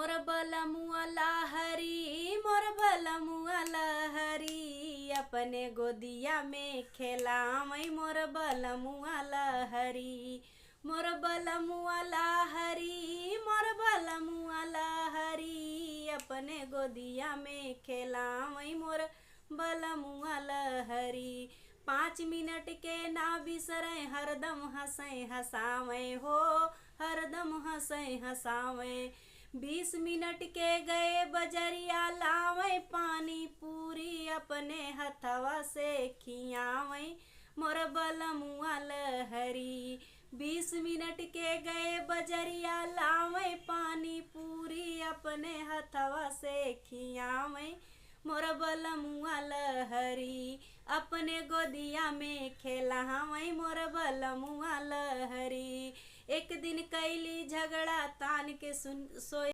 मोर बलमुआ लहरी, मोर बलमुआ लहरी, अपने गोदिया में खेलावई मोर बलमुआ लहरी। मोर बलमुआ लहरी, मोर बलमुआ लहरी, अपने गोदिया में खेलावई मोर बलमुआ लहरी। 5 मिनट के ना बिसरे हरदम हंसे हंसावे हो, हरदम हंसे हंसावे। 20 मिनट के गए बजरिया लावे पानी पूरी, अपने हथवा से खियावे मोर बलमुआ लहरी। 20 मिनट के गए बजरिया लावे पानी पूरी, अपने हथवा से खियावे मोर बलमुआ लहरी। अपने गोदिया में खेलावई मोर बलमुआ लहरी। एक दिन कैली झगड़ा तान के सोए